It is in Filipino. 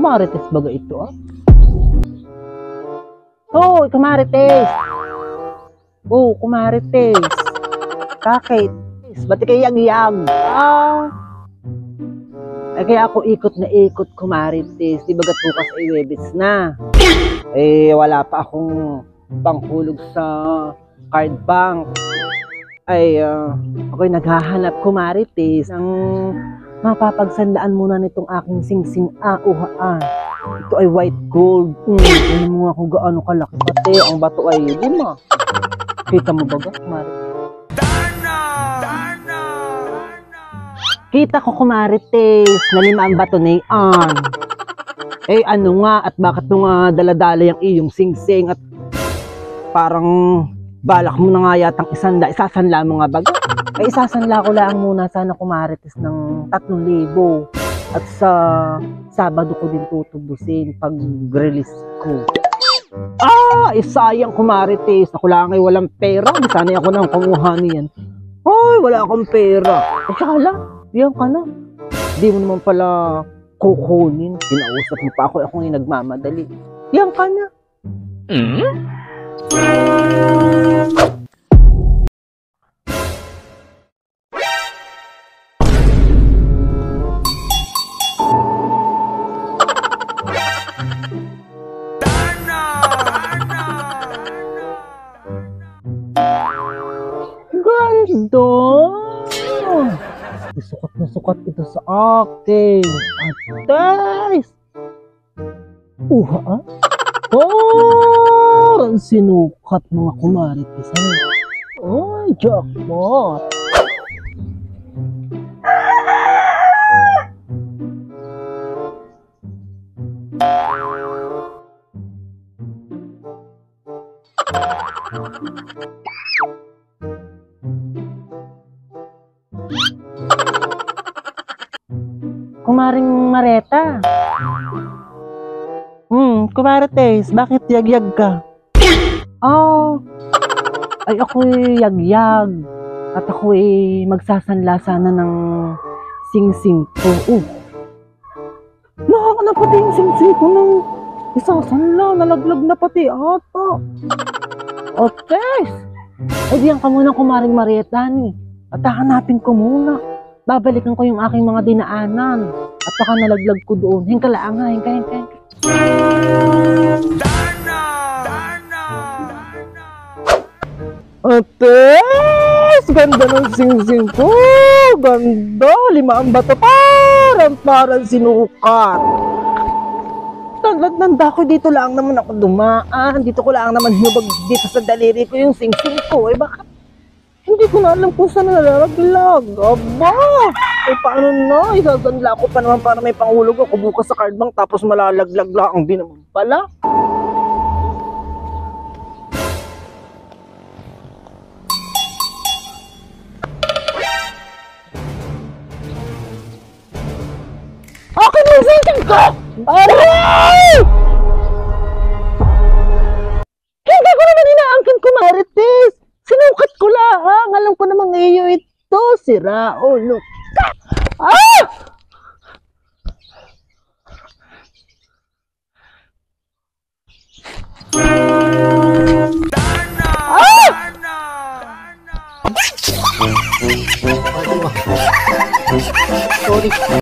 Kumarites baga ito ah. Oh, kumarites. Oh, kumarites. Kakit. Ba't kayo yag-yag? Ay kaya ako ikot na ikot kumarites. Di bagat bukas ay Webes na. Wala pa akong panghulog sa card bank. Ako'y naghahanap kumarites ang mapapagsandaan muna nitong aking sing-sing Ito ay white gold. Ano mo nga kung gaano kalaki. Pati ang bato ay 5. Kita mo ba kumarites? Kita ko kumarites na 5 ang bato na yan. Ano nga at bakit nga daladala yung iyong sing-sing at parang balak mo na nga yatang isasanla mo nga baga. Isasanla ko lang muna sana kumarites ng 3,000 at sa Sabado ko din tutubusin pag release ko. Sayang kumarites. Ako lang ay walang pera. Sana ako nang kumuha niyan. Wala akong pera. Tsaka lang, diyan ka na. Di mo naman pala kukunin. Kinausap mo pa ako yung nagmamadali. Diyan ka na. Ganda! Sukat na sukat ito sa akin. Ates! Parang sinukat mga kumarites. Jackpot! Kumaring Mareta. Kumarites, bakit yag-yag ka? Ako'y yag-yag. At ako'y magsasanla sana ng sing-sing ko. Nakakanap pati yung sing-sing ko ng isasanla. Nalaglag na pati ata. Diyan ka muna kumaring Mareta at hahanapin ko muna. Babalikan ko yung aking mga dinaanan. At baka nalaglag ko doon. Hingka lang ha, hingka. Ates! Ganda ng sing-sing ko! Ganda! 5 ang bato. Parang sinukat. Nanda ko dito lang naman ako dumaan. Dito ko lang naman hubag dito sa daliri ko yung sing-sing ko. Bakit? Hindi ko na alam kung saan nalalaglag. Paano na? Isasanla ko pa naman para may panghulog ako bukas sa card bank tapos malalaglag lang. Di naman pala. Akin yung sing-sing ko! Hindi ko naman inaangkin kumarites. Sinukat ko lang. Alam ko namang iyo ito. Sira ulo ka. Sorry.